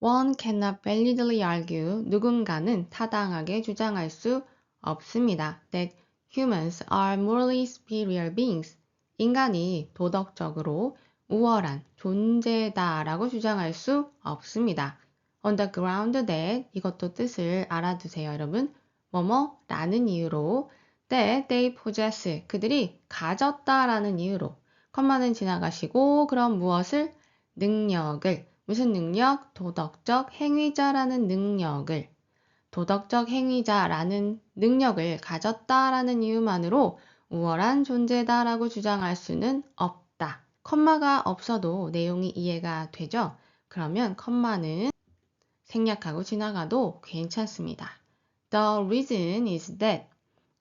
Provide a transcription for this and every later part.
One cannot validly argue. 누군가는 타당하게 주장할 수 없습니다. That humans are morally superior beings. 인간이 도덕적으로 우월한 존재다라고 주장할 수 없습니다. On the ground that 이것도 뜻을 알아두세요, 여러분. 뭐뭐라는 이유로 that they possess 그들이 가졌다라는 이유로 컴마는 지나가시고 그럼 무엇을 능력을 무슨 능력? 도덕적 행위자라는 능력을 도덕적 행위자라는 능력을 가졌다라는 이유만으로 우월한 존재다라고 주장할 수는 없다. 컴마가 없어도 내용이 이해가 되죠? 그러면 컴마는 생략하고 지나가도 괜찮습니다. The reason is that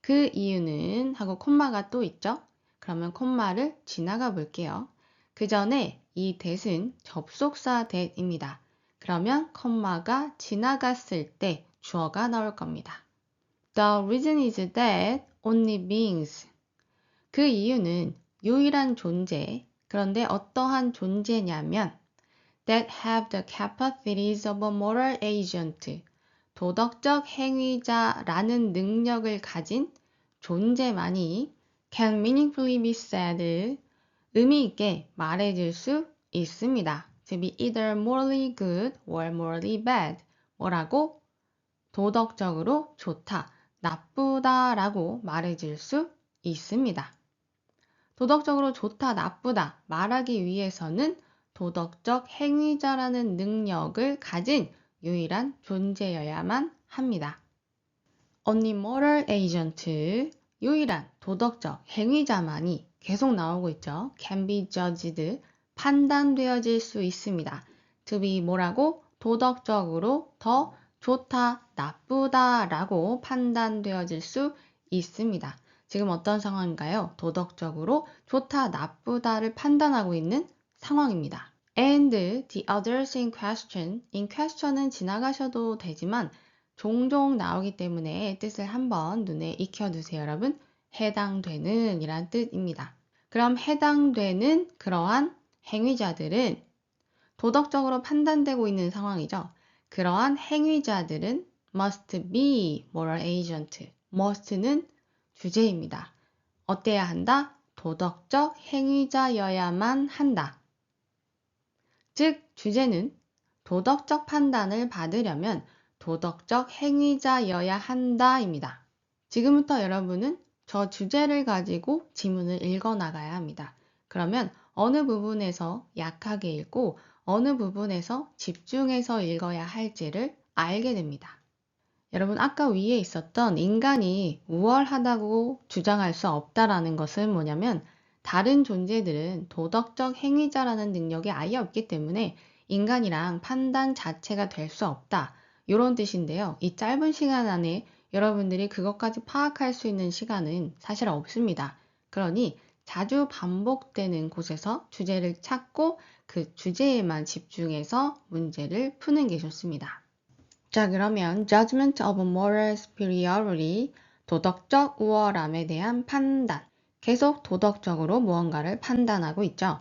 그 이유는 하고 콤마가 또 있죠? 그러면 콤마를 지나가 볼게요. 그 전에 이 that은 접속사 that입니다. 그러면 콤마가 지나갔을 때 주어가 나올 겁니다. The reason is that only beings. 그 이유는 유일한 존재, 그런데 어떠한 존재냐면 that have the capacities of a moral agent. 도덕적 행위자라는 능력을 가진 존재만이 can meaningfully be said. 의미 있게 말해줄 수 있습니다. To be either morally good or morally bad. 뭐라고? 도덕적으로 좋다, 나쁘다 라고 말해줄 수 있습니다. 도덕적으로 좋다, 나쁘다 말하기 위해서는 도덕적 행위자라는 능력을 가진 유일한 존재여야만 합니다. Only moral agent, 유일한 도덕적 행위자만이 계속 나오고 있죠. Can be judged, 판단되어질 수 있습니다. To be 뭐라고? 도덕적으로 더 좋다, 나쁘다 라고 판단되어질 수 있습니다. 지금 어떤 상황인가요? 도덕적으로 좋다, 나쁘다를 판단하고 있는 상황입니다. And the others in question은 지나가셔도 되지만 종종 나오기 때문에 뜻을 한번 눈에 익혀두세요, 여러분. 해당되는 이란 뜻입니다. 그럼 해당되는 그러한 행위자들은 도덕적으로 판단되고 있는 상황이죠. 그러한 행위자들은 must be moral agent. must는 주제입니다. 어때야 한다? 도덕적 행위자여야만 한다. 즉, 주제는 도덕적 판단을 받으려면 도덕적 행위자여야 한다입니다. 지금부터 여러분은 저 주제를 가지고 지문을 읽어 나가야 합니다. 그러면 어느 부분에서 약하게 읽고 어느 부분에서 집중해서 읽어야 할지를 알게 됩니다. 여러분, 아까 위에 있었던 인간이 우월하다고 주장할 수 없다라는 것은 뭐냐면 다른 존재들은 도덕적 행위자라는 능력이 아예 없기 때문에 인간이랑 판단 자체가 될 수 없다. 이런 뜻인데요. 이 짧은 시간 안에 여러분들이 그것까지 파악할 수 있는 시간은 사실 없습니다. 그러니 자주 반복되는 곳에서 주제를 찾고 그 주제에만 집중해서 문제를 푸는 게 좋습니다. 자, 그러면 judgment of moral superiority, 도덕적 우월함에 대한 판단. 계속 도덕적으로 무언가를 판단하고 있죠.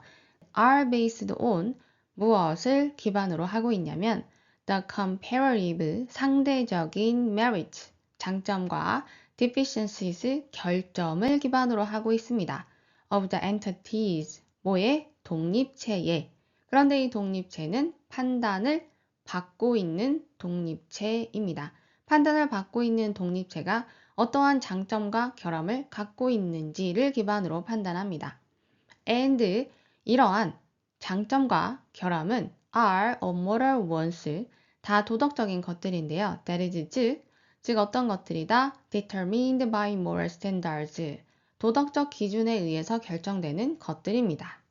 are based on 무엇을 기반으로 하고 있냐면 the comparative 상대적인 merit 장점과 deficiencies 결점을 기반으로 하고 있습니다. of the entities 뭐의 독립체의. 그런데 이 독립체는 판단을 받고 있는 독립체입니다. 판단을 받고 있는 독립체가 어떠한 장점과 결함을 갖고 있는지를 기반으로 판단합니다. And 이러한 장점과 결함은 are a moral ones 다 도덕적인 것들인데요. That is 즉 어떤 것들이다? Determined by moral standards 도덕적 기준에 의해서 결정되는 것들입니다.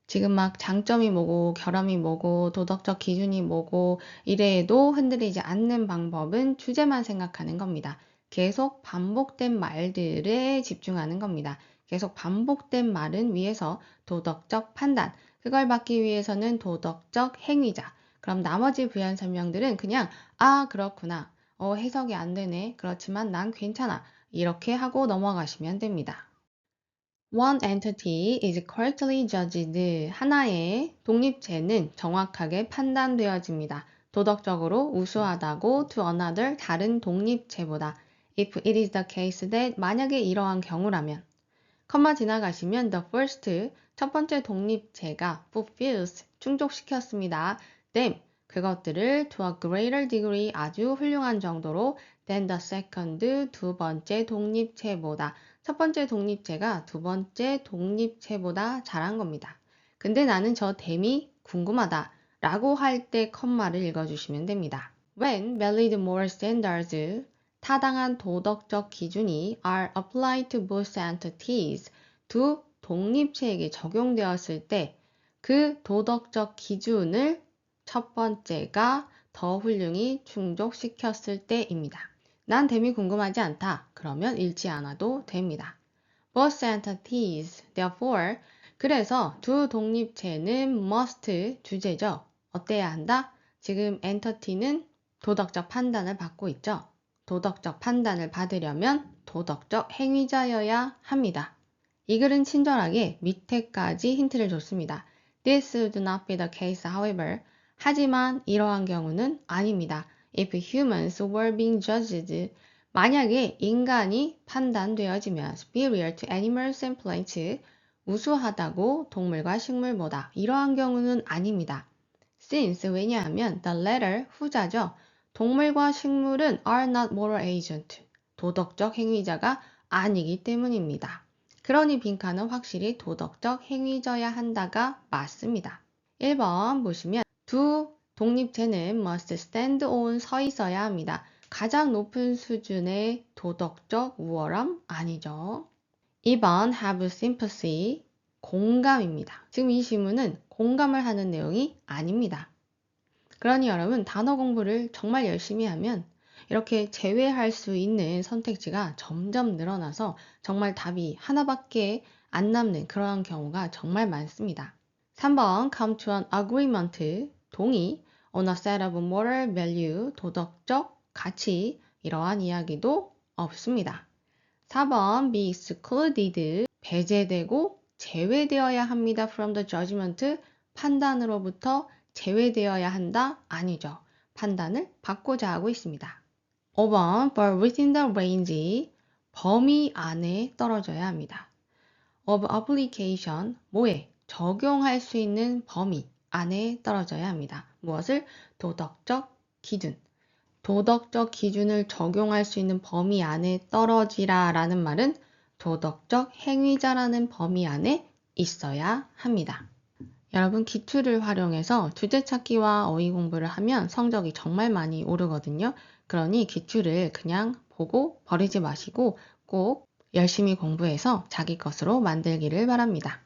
지금 막 장점이 뭐고 결함이 뭐고 도덕적 기준이 뭐고 이래도 흔들리지 않는 방법은 주제만 생각하는 겁니다. 계속 반복된 말들에 집중하는 겁니다. 계속 반복된 말은 위에서 도덕적 판단, 그걸 받기 위해서는 도덕적 행위자. 그럼 나머지 부연 설명들은 그냥 아 그렇구나, 해석이 안 되네, 그렇지만 난 괜찮아, 이렇게 하고 넘어가시면 됩니다. One entity is correctly judged. 하나의 독립체는 정확하게 판단되어집니다. 도덕적으로 우수하다고 to another 다른 독립체보다. If it is the case that 만약에 이러한 경우라면 컴마 지나가시면 the first 첫 번째 독립체가 fulfills 충족시켰습니다. them 그것들을 to a greater degree 아주 훌륭한 정도로 than the second 두 번째 독립체보다 첫 번째 독립체가 두 번째 독립체보다 잘한 겁니다. 근데 나는 저 댐이 궁금하다 라고 할 때 컴마를 읽어주시면 됩니다. When valid moral standards 타당한 도덕적 기준이 are applied to both entities 두 독립체에게 적용되었을 때 그 도덕적 기준을 첫 번째가 더 훌륭히 충족시켰을 때입니다. 난 댐이 궁금하지 않다. 그러면 읽지 않아도 됩니다. Both entities, therefore, 그래서 두 독립체는 must 주제죠. 어때야 한다? 지금 entity는 도덕적 판단을 받고 있죠. 도덕적 판단을 받으려면 도덕적 행위자여야 합니다. 이 글은 친절하게 밑에까지 힌트를 줬습니다. This would not be the case, however. 하지만 이러한 경우는 아닙니다. If humans were being judged, 만약에 인간이 판단되어지면 superior to animals and plants, 우수하다고 동물과 식물보다 이러한 경우는 아닙니다. Since 왜냐하면 the latter 후자죠. 동물과 식물은 are not moral agent, 도덕적 행위자가 아니기 때문입니다. 그러니 빈칸은 확실히 도덕적 행위자야 한다가 맞습니다. 1번 보시면 두 독립체는 must stand on 서 있어야 합니다. 가장 높은 수준의 도덕적 우월함 아니죠. 2번 have sympathy 공감입니다. 지금 이 지문은 공감을 하는 내용이 아닙니다. 그러니 여러분 단어 공부를 정말 열심히 하면 이렇게 제외할 수 있는 선택지가 점점 늘어나서 정말 답이 하나밖에 안 남는 그러한 경우가 정말 많습니다. 3번 come to an agreement 동의 on a set of moral value 도덕적 가치 이러한 이야기도 없습니다. 4번 be excluded 배제되고 제외되어야 합니다. from the judgment 판단으로부터 제외되어야 한다? 아니죠. 판단을 받고자 하고 있습니다. 5번 fall within the range 범위 안에 떨어져야 합니다. of application 뭐에 적용할 수 있는 범위 안에 떨어져야 합니다. 무엇을? 도덕적 기준. 도덕적 기준을 적용할 수 있는 범위 안에 떨어지라 라는 말은 도덕적 행위자라는 범위 안에 있어야 합니다. 여러분 기출을 활용해서 주제 찾기와 어휘 공부를 하면 성적이 정말 많이 오르거든요. 그러니 기출을 그냥 보고 버리지 마시고 꼭 열심히 공부해서 자기 것으로 만들기를 바랍니다.